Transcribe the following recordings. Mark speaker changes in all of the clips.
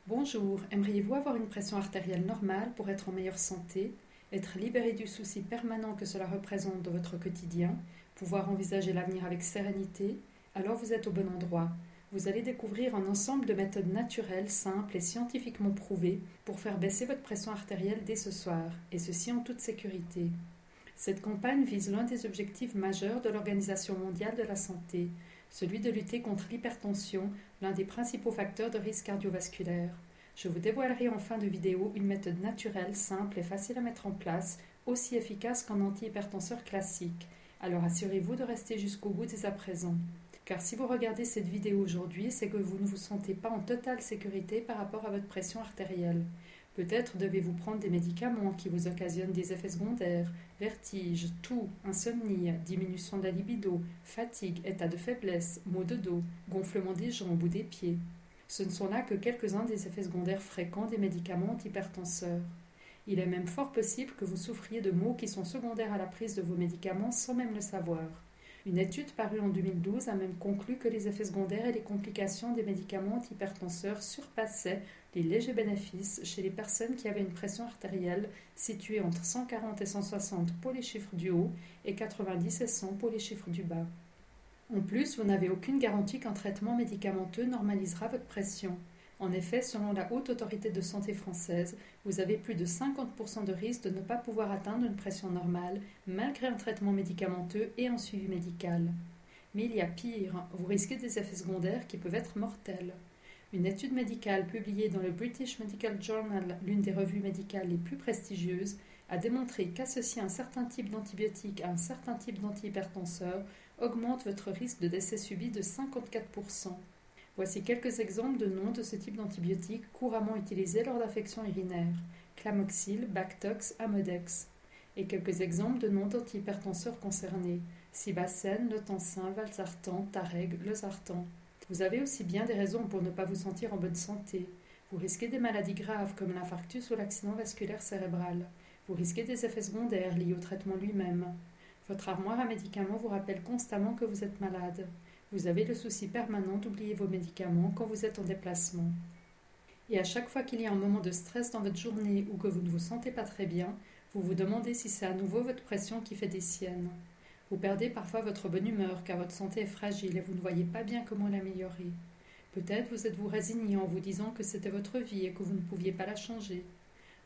Speaker 1: Bonjour, aimeriez-vous avoir une pression artérielle normale pour être en meilleure santé, être libéré du souci permanent que cela représente dans votre quotidien, pouvoir envisager l'avenir avec sérénité? Alors vous êtes au bon endroit. Vous allez découvrir un ensemble de méthodes naturelles, simples et scientifiquement prouvées pour faire baisser votre pression artérielle dès ce soir, et ceci en toute sécurité. Cette campagne vise l'un des objectifs majeurs de l'Organisation mondiale de la santé, celui de lutter contre l'hypertension, l'un des principaux facteurs de risque cardiovasculaire. Je vous dévoilerai en fin de vidéo une méthode naturelle, simple et facile à mettre en place, aussi efficace qu'un antihypertenseur classique. Alors assurez-vous de rester jusqu'au bout dès à présent. Car si vous regardez cette vidéo aujourd'hui, c'est que vous ne vous sentez pas en totale sécurité par rapport à votre pression artérielle. Peut-être devez-vous prendre des médicaments qui vous occasionnent des effets secondaires, vertiges, toux, insomnie, diminution de la libido, fatigue, état de faiblesse, maux de dos, gonflement des jambes ou des pieds. Ce ne sont là que quelques-uns des effets secondaires fréquents des médicaments antihypertenseurs. Il est même fort possible que vous souffriez de maux qui sont secondaires à la prise de vos médicaments sans même le savoir. Une étude parue en 2012 a même conclu que les effets secondaires et les complications des médicaments antihypertenseurs surpassaient les légers bénéfices chez les personnes qui avaient une pression artérielle située entre 140 et 160 pour les chiffres du haut et 90 et 100 pour les chiffres du bas. En plus, vous n'avez aucune garantie qu'un traitement médicamenteux normalisera votre pression. En effet, selon la Haute Autorité de Santé française, vous avez plus de 50% de risque de ne pas pouvoir atteindre une pression normale malgré un traitement médicamenteux et un suivi médical. Mais il y a pire, vous risquez des effets secondaires qui peuvent être mortels. Une étude médicale publiée dans le British Medical Journal, l'une des revues médicales les plus prestigieuses, a démontré qu'associer un certain type d'antibiotique à un certain type d'antihypertenseur augmente votre risque de décès subit de 54%. Voici quelques exemples de noms de ce type d'antibiotiques couramment utilisés lors d'affections urinaires: Clamoxyl, Bactox, Amodex. Et quelques exemples de noms d'antihypertenseurs concernés: Sibacène, Letensin, Valsartan, Tareg, Losartan. Vous avez aussi bien des raisons pour ne pas vous sentir en bonne santé. Vous risquez des maladies graves comme l'infarctus ou l'accident vasculaire cérébral. Vous risquez des effets secondaires liés au traitement lui-même. Votre armoire à médicaments vous rappelle constamment que vous êtes malade. Vous avez le souci permanent d'oublier vos médicaments quand vous êtes en déplacement. Et à chaque fois qu'il y a un moment de stress dans votre journée ou que vous ne vous sentez pas très bien, vous vous demandez si c'est à nouveau votre pression qui fait des siennes. Vous perdez parfois votre bonne humeur car votre santé est fragile et vous ne voyez pas bien comment l'améliorer. Peut-être vous êtes-vous résigné en vous disant que c'était votre vie et que vous ne pouviez pas la changer.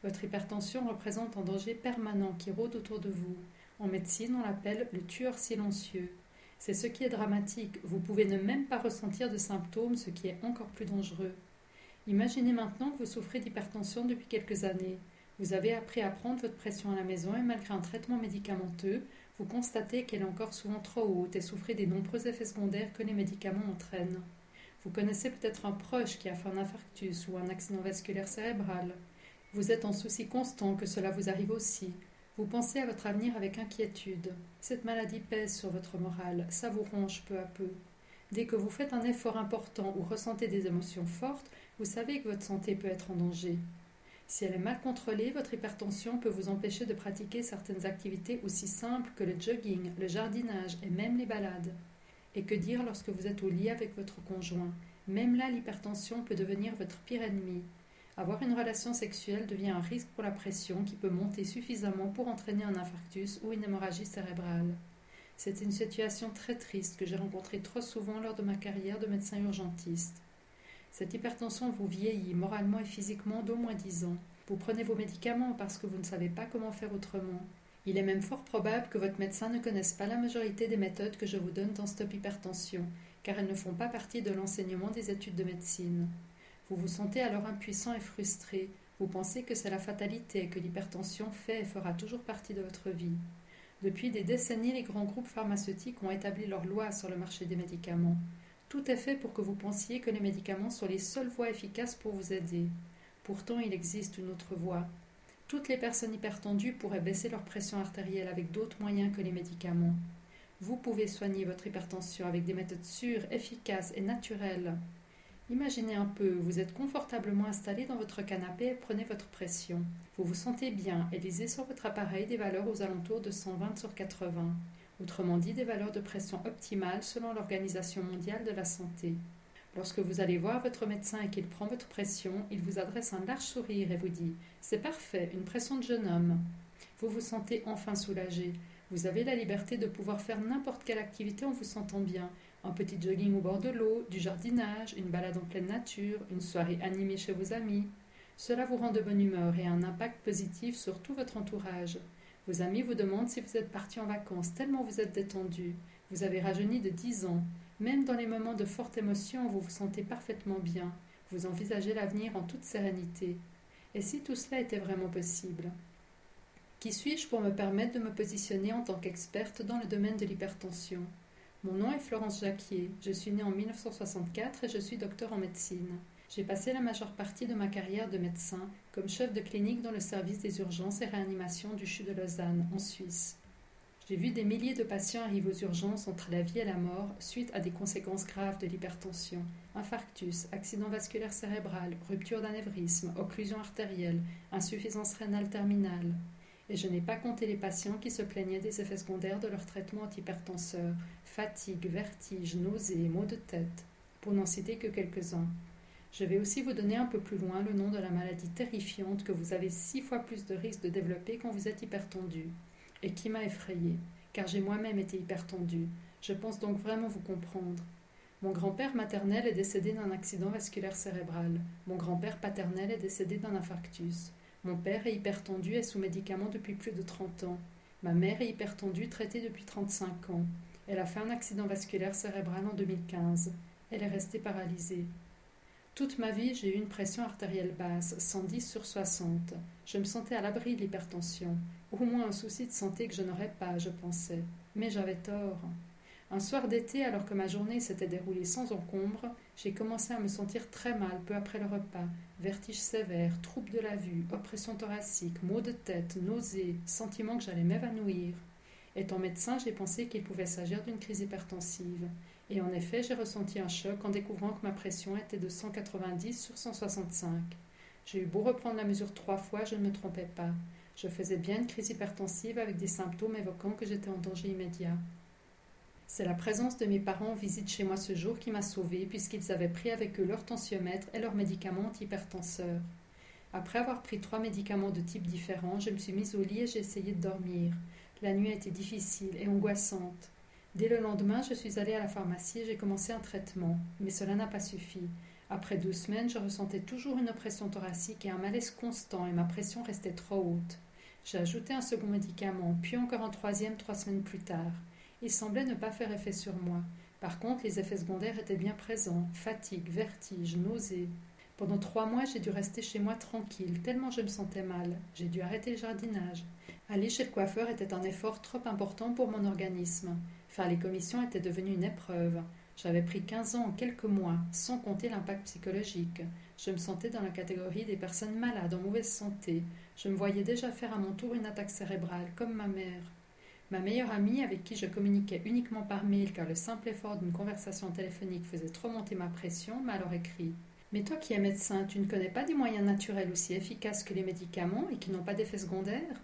Speaker 1: Votre hypertension représente un danger permanent qui rôde autour de vous. En médecine, on l'appelle le tueur silencieux. C'est ce qui est dramatique, vous pouvez ne même pas ressentir de symptômes, ce qui est encore plus dangereux. Imaginez maintenant que vous souffrez d'hypertension depuis quelques années. Vous avez appris à prendre votre pression à la maison et malgré un traitement médicamenteux, vous constatez qu'elle est encore souvent trop haute et souffrez des nombreux effets secondaires que les médicaments entraînent. Vous connaissez peut-être un proche qui a fait un infarctus ou un accident vasculaire cérébral. Vous êtes en souci constant que cela vous arrive aussi. Vous pensez à votre avenir avec inquiétude. Cette maladie pèse sur votre morale, ça vous ronge peu à peu. Dès que vous faites un effort important ou ressentez des émotions fortes, vous savez que votre santé peut être en danger. Si elle est mal contrôlée, votre hypertension peut vous empêcher de pratiquer certaines activités aussi simples que le jogging, le jardinage et même les balades. Et que dire lorsque vous êtes au lit avec votre conjoint? Même là, l'hypertension peut devenir votre pire ennemi. Avoir une relation sexuelle devient un risque pour la pression qui peut monter suffisamment pour entraîner un infarctus ou une hémorragie cérébrale. C'est une situation très triste que j'ai rencontrée trop souvent lors de ma carrière de médecin urgentiste. Cette hypertension vous vieillit moralement et physiquement d'au moins 10 ans. Vous prenez vos médicaments parce que vous ne savez pas comment faire autrement. Il est même fort probable que votre médecin ne connaisse pas la majorité des méthodes que je vous donne dans Stop Hypertension, car elles ne font pas partie de l'enseignement des études de médecine. Vous vous sentez alors impuissant et frustré. Vous pensez que c'est la fatalité, que l'hypertension fait et fera toujours partie de votre vie. Depuis des décennies, les grands groupes pharmaceutiques ont établi leurs lois sur le marché des médicaments. Tout est fait pour que vous pensiez que les médicaments sont les seules voies efficaces pour vous aider. Pourtant, il existe une autre voie. Toutes les personnes hypertendues pourraient baisser leur pression artérielle avec d'autres moyens que les médicaments. Vous pouvez soigner votre hypertension avec des méthodes sûres, efficaces et naturelles. Imaginez un peu, vous êtes confortablement installé dans votre canapé et prenez votre pression. Vous vous sentez bien et lisez sur votre appareil des valeurs aux alentours de 120 sur 80. Autrement dit, des valeurs de pression optimales selon l'Organisation mondiale de la santé. Lorsque vous allez voir votre médecin et qu'il prend votre pression, il vous adresse un large sourire et vous dit « C'est parfait, une pression de jeune homme ». Vous vous sentez enfin soulagé. Vous avez la liberté de pouvoir faire n'importe quelle activité en vous sentant bien. Un petit jogging au bord de l'eau, du jardinage, une balade en pleine nature, une soirée animée chez vos amis. Cela vous rend de bonne humeur et a un impact positif sur tout votre entourage. Vos amis vous demandent si vous êtes parti en vacances, tellement vous êtes détendu. Vous avez rajeuni de 10 ans. Même dans les moments de forte émotion, vous vous sentez parfaitement bien. Vous envisagez l'avenir en toute sérénité. Et si tout cela était vraiment possible ? Qui suis-je pour me permettre de me positionner en tant qu'experte dans le domaine de l'hypertension ? Mon nom est Florence Jacquier, je suis née en 1964 et je suis docteur en médecine. J'ai passé la majeure partie de ma carrière de médecin comme chef de clinique dans le service des urgences et réanimation du CHU de Lausanne, en Suisse. J'ai vu des milliers de patients arriver aux urgences entre la vie et la mort suite à des conséquences graves de l'hypertension. Infarctus, accident vasculaire cérébral, rupture d'anévrisme, occlusion artérielle, insuffisance rénale terminale. Et je n'ai pas compté les patients qui se plaignaient des effets secondaires de leur traitement antihypertenseur, fatigue, vertige, nausées, maux de tête, pour n'en citer que quelques-uns. Je vais aussi vous donner un peu plus loin le nom de la maladie terrifiante que vous avez 6 fois plus de risque de développer quand vous êtes hypertendu, et qui m'a effrayée, car j'ai moi-même été hypertendue. Je pense donc vraiment vous comprendre. Mon grand-père maternel est décédé d'un accident vasculaire cérébral. Mon grand-père paternel est décédé d'un infarctus. Mon père est hypertendu et sous médicaments depuis plus de 30 ans. Ma mère est hypertendue, traitée depuis 35 ans. Elle a fait un accident vasculaire cérébral en 2015. Elle est restée paralysée. Toute ma vie, j'ai eu une pression artérielle basse, 110/60. Je me sentais à l'abri de l'hypertension. Au moins un souci de santé que je n'aurais pas, je pensais. Mais j'avais tort. Un soir d'été, alors que ma journée s'était déroulée sans encombre, j'ai commencé à me sentir très mal peu après le repas. Vertige sévère, trouble de la vue, oppression thoracique, maux de tête, nausées, sentiment que j'allais m'évanouir. Étant médecin, j'ai pensé qu'il pouvait s'agir d'une crise hypertensive. Et en effet, j'ai ressenti un choc en découvrant que ma pression était de 190/165. J'ai eu beau reprendre la mesure 3 fois, je ne me trompais pas. Je faisais bien une crise hypertensive avec des symptômes évoquant que j'étais en danger immédiat. C'est la présence de mes parents en visite chez moi ce jour qui m'a sauvée, puisqu'ils avaient pris avec eux leur tensiomètre et leurs médicaments antihypertenseurs. Après avoir pris 3 médicaments de types différents, je me suis mise au lit et j'ai essayé de dormir. La nuit a été difficile et angoissante. Dès le lendemain, je suis allée à la pharmacie et j'ai commencé un traitement, mais cela n'a pas suffi. Après 2 semaines, je ressentais toujours une oppression thoracique et un malaise constant et ma pression restait trop haute. J'ai ajouté un second médicament, puis encore un troisième 3 semaines plus tard. Il semblait ne pas faire effet sur moi. Par contre, les effets secondaires étaient bien présents, fatigue, vertige, nausées. Pendant 3 mois, j'ai dû rester chez moi tranquille, tellement je me sentais mal. J'ai dû arrêter le jardinage. Aller chez le coiffeur était un effort trop important pour mon organisme. Faire les commissions était devenu une épreuve. J'avais pris 15 ans en quelques mois, sans compter l'impact psychologique. Je me sentais dans la catégorie des personnes malades en mauvaise santé. Je me voyais déjà faire à mon tour une attaque cérébrale, comme ma mère. Ma meilleure amie, avec qui je communiquais uniquement par mail car le simple effort d'une conversation téléphonique faisait trop monter ma pression, m'a alors écrit « Mais toi qui es médecin, tu ne connais pas des moyens naturels aussi efficaces que les médicaments et qui n'ont pas d'effets secondaires ?»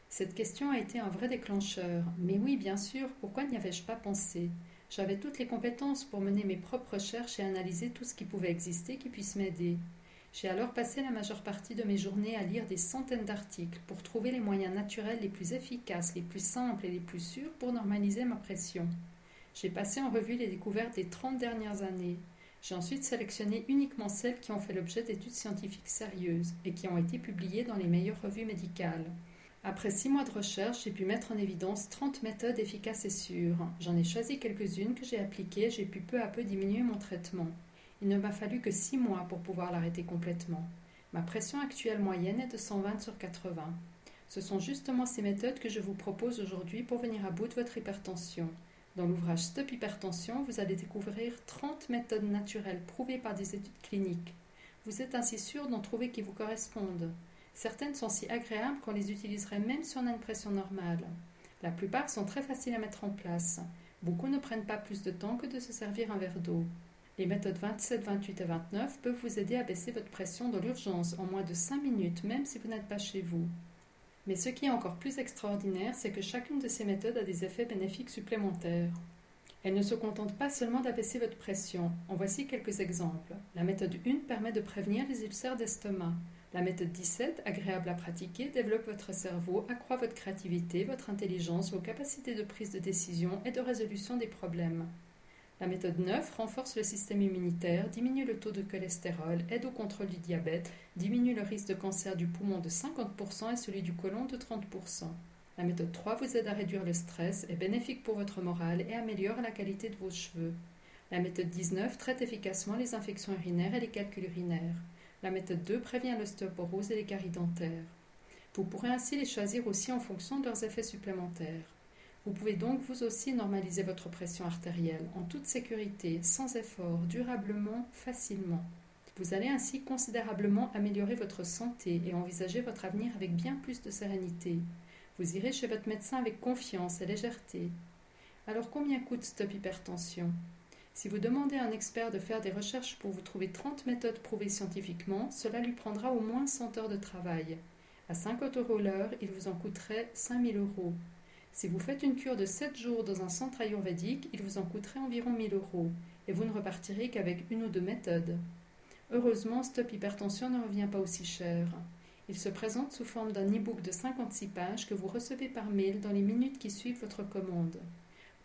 Speaker 1: Cette question a été un vrai déclencheur. Mais oui, bien sûr, pourquoi n'y avais-je pas pensé ? J'avais toutes les compétences pour mener mes propres recherches et analyser tout ce qui pouvait exister qui puisse m'aider. J'ai alors passé la majeure partie de mes journées à lire des centaines d'articles pour trouver les moyens naturels les plus efficaces, les plus simples et les plus sûrs pour normaliser ma pression. J'ai passé en revue les découvertes des 30 dernières années. J'ai ensuite sélectionné uniquement celles qui ont fait l'objet d'études scientifiques sérieuses et qui ont été publiées dans les meilleures revues médicales. Après 6 mois de recherche, j'ai pu mettre en évidence 30 méthodes efficaces et sûres. J'en ai choisi quelques-unes que j'ai appliquées et j'ai pu peu à peu diminuer mon traitement. Il ne m'a fallu que 6 mois pour pouvoir l'arrêter complètement. Ma pression actuelle moyenne est de 120/80. Ce sont justement ces méthodes que je vous propose aujourd'hui pour venir à bout de votre hypertension. Dans l'ouvrage Stop Hypertension, vous allez découvrir 30 méthodes naturelles prouvées par des études cliniques. Vous êtes ainsi sûr d'en trouver qui vous correspondent. Certaines sont si agréables qu'on les utiliserait même si on a une pression normale. La plupart sont très faciles à mettre en place. Beaucoup ne prennent pas plus de temps que de se servir un verre d'eau. Les méthodes 27, 28 et 29 peuvent vous aider à baisser votre pression dans l'urgence en moins de 5 minutes, même si vous n'êtes pas chez vous. Mais ce qui est encore plus extraordinaire, c'est que chacune de ces méthodes a des effets bénéfiques supplémentaires. Elle ne se contente pas seulement d'abaisser votre pression. En voici quelques exemples. La méthode 1 permet de prévenir les ulcères d'estomac. La méthode 17, agréable à pratiquer, développe votre cerveau, accroît votre créativité, votre intelligence, vos capacités de prise de décision et de résolution des problèmes. La méthode 9 renforce le système immunitaire, diminue le taux de cholestérol, aide au contrôle du diabète, diminue le risque de cancer du poumon de 50% et celui du côlon de 30%. La méthode 3 vous aide à réduire le stress, est bénéfique pour votre morale et améliore la qualité de vos cheveux. La méthode 19 traite efficacement les infections urinaires et les calculs urinaires. La méthode 2 prévient l'ostéoporose et les caries dentaires. Vous pourrez ainsi les choisir aussi en fonction de leurs effets supplémentaires. Vous pouvez donc vous aussi normaliser votre pression artérielle en toute sécurité, sans effort, durablement, facilement. Vous allez ainsi considérablement améliorer votre santé et envisager votre avenir avec bien plus de sérénité. Vous irez chez votre médecin avec confiance et légèreté. Alors combien coûte Stop Hypertension ? Si vous demandez à un expert de faire des recherches pour vous trouver 30 méthodes prouvées scientifiquement, cela lui prendra au moins 100 heures de travail. À 50 € l'heure, il vous en coûterait 5 000 €. Si vous faites une cure de 7 jours dans un centre ayurvédique, il vous en coûterait environ 1 000 € et vous ne repartirez qu'avec une ou deux méthodes. Heureusement, Stop Hypertension ne revient pas aussi cher. Il se présente sous forme d'un e-book de 56 pages que vous recevez par mail dans les minutes qui suivent votre commande.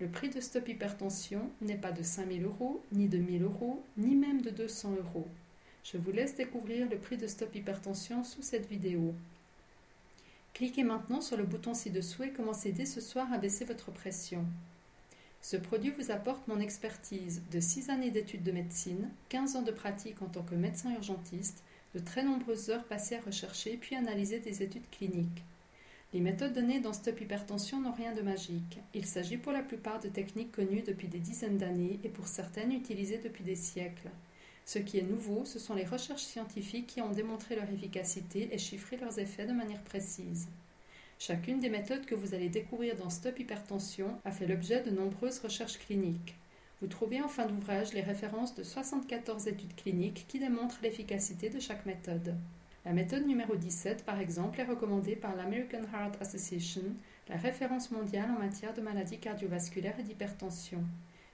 Speaker 1: Le prix de Stop Hypertension n'est pas de 5 000 €, ni de 1 000 €, ni même de 200 €. Je vous laisse découvrir le prix de Stop Hypertension sous cette vidéo. Cliquez maintenant sur le bouton ci-dessous et commencez dès ce soir à baisser votre pression. Ce produit vous apporte mon expertise de 6 années d'études de médecine, 15 ans de pratique en tant que médecin urgentiste, de très nombreuses heures passées à rechercher puis analyser des études cliniques. Les méthodes données dans Stop Hypertension n'ont rien de magique. Il s'agit pour la plupart de techniques connues depuis des dizaines d'années et pour certaines utilisées depuis des siècles. Ce qui est nouveau, ce sont les recherches scientifiques qui ont démontré leur efficacité et chiffré leurs effets de manière précise. Chacune des méthodes que vous allez découvrir dans Stop Hypertension a fait l'objet de nombreuses recherches cliniques. Vous trouvez en fin d'ouvrage les références de 74 études cliniques qui démontrent l'efficacité de chaque méthode. La méthode numéro 17, par exemple, est recommandée par l'American Heart Association, la référence mondiale en matière de maladies cardiovasculaires et d'hypertension.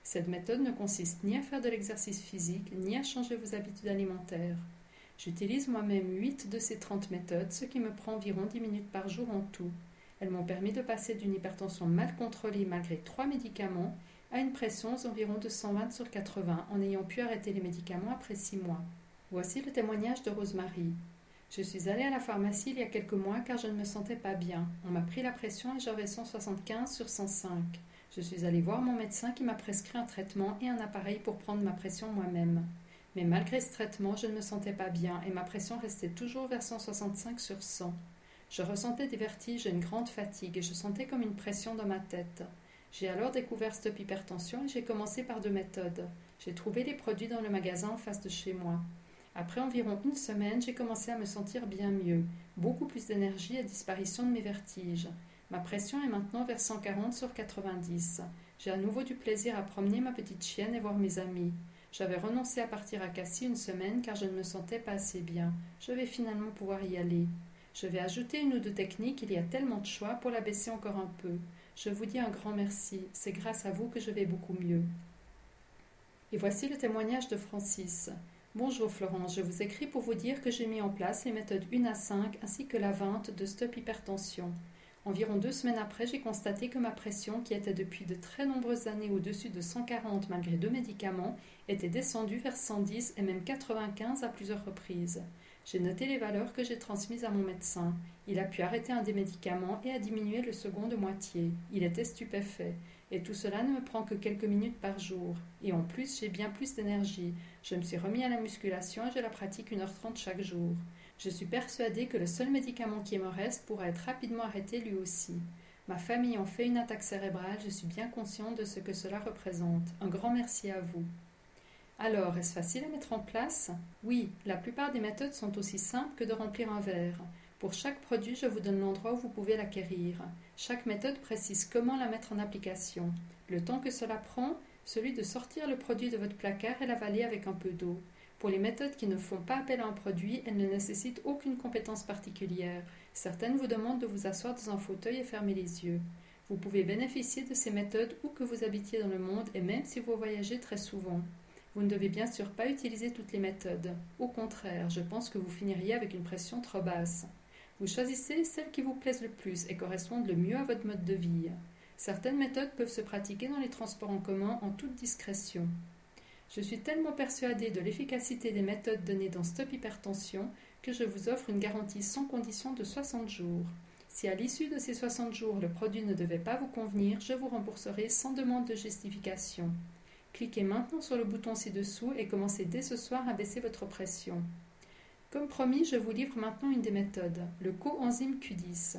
Speaker 1: Cette méthode ne consiste ni à faire de l'exercice physique, ni à changer vos habitudes alimentaires. J'utilise moi-même 8 de ces 30 méthodes, ce qui me prend environ 10 minutes par jour en tout. Elles m'ont permis de passer d'une hypertension mal contrôlée malgré 3 médicaments à une pression environ de 120/80 en ayant pu arrêter les médicaments après 6 mois. Voici le témoignage de Rosemary. Je suis allée à la pharmacie il y a quelques mois car je ne me sentais pas bien. On m'a pris la pression et j'avais 175/105. Je suis allée voir mon médecin qui m'a prescrit un traitement et un appareil pour prendre ma pression moi-même. Mais malgré ce traitement, je ne me sentais pas bien et ma pression restait toujours vers 165/100. Je ressentais des vertiges et une grande fatigue et je sentais comme une pression dans ma tête. J'ai alors découvert Stop Hypertension et j'ai commencé par 2 méthodes. J'ai trouvé les produits dans le magasin en face de chez moi. Après environ une semaine, j'ai commencé à me sentir bien mieux, beaucoup plus d'énergie et disparition de mes vertiges. Ma pression est maintenant vers 140/90. J'ai à nouveau du plaisir à promener ma petite chienne et voir mes amis. J'avais renoncé à partir à Cassis une semaine car je ne me sentais pas assez bien. Je vais finalement pouvoir y aller. Je vais ajouter une ou deux techniques, il y a tellement de choix pour la baisser encore un peu. Je vous dis un grand merci, c'est grâce à vous que je vais beaucoup mieux. Et voici le témoignage de Francis. Bonjour Florence, je vous écris pour vous dire que j'ai mis en place les méthodes 1 à 5 ainsi que la 20 de Stop Hypertension. Environ 2 semaines après, j'ai constaté que ma pression, qui était depuis de très nombreuses années au-dessus de 140 malgré 2 médicaments, était descendue vers 110 et même 95 à plusieurs reprises. J'ai noté les valeurs que j'ai transmises à mon médecin. Il a pu arrêter un des médicaments et a diminué le second de moitié. Il était stupéfait. Et tout cela ne me prend que quelques minutes par jour. Et en plus, j'ai bien plus d'énergie. Je me suis remis à la musculation et je la pratique 1h30 chaque jour. Je suis persuadée que le seul médicament qui me reste pourra être rapidement arrêté lui aussi. Ma famille en fait une attaque cérébrale, je suis bien consciente de ce que cela représente. Un grand merci à vous. Alors, est-ce facile à mettre en place ? Oui, la plupart des méthodes sont aussi simples que de remplir un verre. Pour chaque produit, je vous donne l'endroit où vous pouvez l'acquérir. Chaque méthode précise comment la mettre en application. Le temps que cela prend, celui de sortir le produit de votre placard et l'avaler avec un peu d'eau. Pour les méthodes qui ne font pas appel à un produit, elles ne nécessitent aucune compétence particulière. Certaines vous demandent de vous asseoir dans un fauteuil et fermer les yeux. Vous pouvez bénéficier de ces méthodes où que vous habitiez dans le monde et même si vous voyagez très souvent. Vous ne devez bien sûr pas utiliser toutes les méthodes. Au contraire, je pense que vous finiriez avec une pression trop basse. Vous choisissez celles qui vous plaisent le plus et correspondent le mieux à votre mode de vie. Certaines méthodes peuvent se pratiquer dans les transports en commun en toute discrétion. Je suis tellement persuadée de l'efficacité des méthodes données dans Stop Hypertension que je vous offre une garantie sans condition de 60 jours. Si à l'issue de ces 60 jours le produit ne devait pas vous convenir, je vous rembourserai sans demande de justification. Cliquez maintenant sur le bouton ci-dessous et commencez dès ce soir à baisser votre pression. Comme promis, je vous livre maintenant une des méthodes, le coenzyme Q10.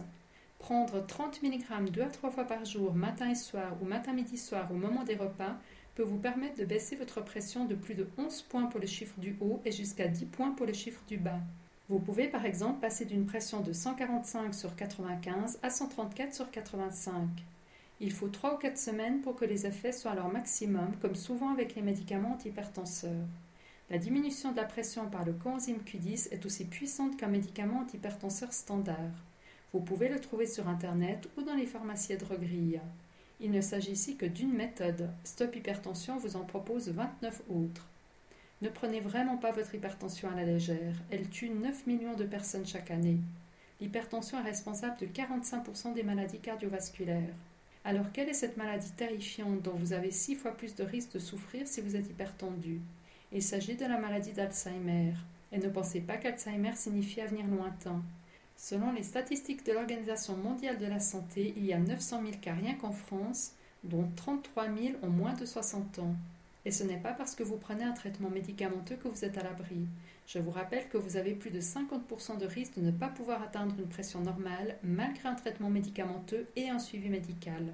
Speaker 1: Prendre 30 mg 2 à 3 fois par jour, matin et soir ou matin, midi, soir au moment des repas peut vous permettre de baisser votre pression de plus de 11 points pour le chiffre du haut et jusqu'à 10 points pour le chiffre du bas. Vous pouvez par exemple passer d'une pression de 145 sur 95 à 134 sur 85. Il faut 3 ou 4 semaines pour que les effets soient à leur maximum, comme souvent avec les médicaments antihypertenseurs. La diminution de la pression par le coenzyme Q10 est aussi puissante qu'un médicament antihypertenseur standard. Vous pouvez le trouver sur Internet ou dans les pharmacies et drogueries. Il ne s'agit ici que d'une méthode. Stop Hypertension vous en propose 29 autres. Ne prenez vraiment pas votre hypertension à la légère. Elle tue 9 millions de personnes chaque année. L'hypertension est responsable de 45% des maladies cardiovasculaires. Alors quelle est cette maladie terrifiante dont vous avez 6 fois plus de risque de souffrir si vous êtes hypertendu? Il s'agit de la maladie d'Alzheimer. Et ne pensez pas qu'Alzheimer signifie avenir lointain. Selon les statistiques de l'Organisation mondiale de la santé, il y a 900 000 cas rien qu'en France, dont 33 000 ont moins de 60 ans. Et ce n'est pas parce que vous prenez un traitement médicamenteux que vous êtes à l'abri. Je vous rappelle que vous avez plus de 50% de risque de ne pas pouvoir atteindre une pression normale malgré un traitement médicamenteux et un suivi médical.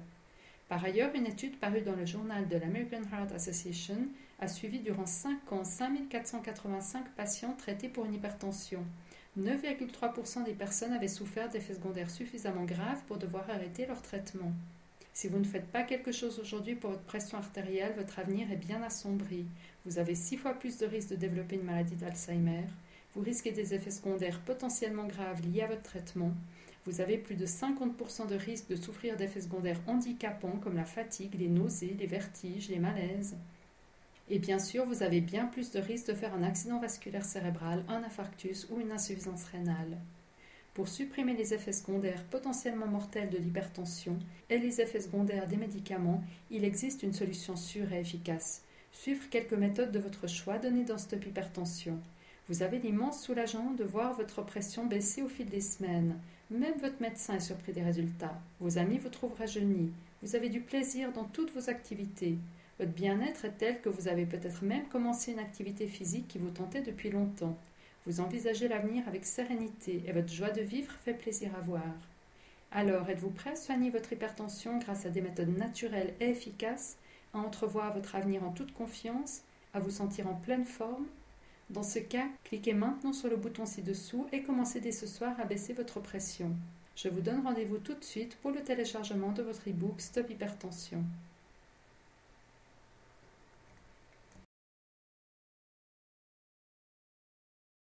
Speaker 1: Par ailleurs, une étude parue dans le journal de l'American Heart Association a suivi durant 5 ans 5 485 patients traités pour une hypertension. 9,3% des personnes avaient souffert d'effets secondaires suffisamment graves pour devoir arrêter leur traitement. Si vous ne faites pas quelque chose aujourd'hui pour votre pression artérielle, votre avenir est bien assombri. Vous avez 6 fois plus de risque de développer une maladie d'Alzheimer. Vous risquez des effets secondaires potentiellement graves liés à votre traitement. Vous avez plus de 50% de risque de souffrir d'effets secondaires handicapants comme la fatigue, les nausées, les vertiges, les malaises. Et bien sûr, vous avez bien plus de risque de faire un accident vasculaire cérébral, un infarctus ou une insuffisance rénale. Pour supprimer les effets secondaires potentiellement mortels de l'hypertension et les effets secondaires des médicaments, il existe une solution sûre et efficace. Suivre quelques méthodes de votre choix données dans Stop Hypertension. Vous avez l'immense soulagement de voir votre pression baisser au fil des semaines. Même votre médecin est surpris des résultats. Vos amis vous trouvent rajeunis. Vous avez du plaisir dans toutes vos activités. Votre bien-être est tel que vous avez peut-être même commencé une activité physique qui vous tentait depuis longtemps. Vous envisagez l'avenir avec sérénité et votre joie de vivre fait plaisir à voir. Alors, êtes-vous prêt à soigner votre hypertension grâce à des méthodes naturelles et efficaces, à entrevoir votre avenir en toute confiance, à vous sentir en pleine forme? Dans ce cas, cliquez maintenant sur le bouton ci-dessous et commencez dès ce soir à baisser votre pression. Je vous donne rendez-vous tout de suite pour le téléchargement de votre e-book Stop Hypertension.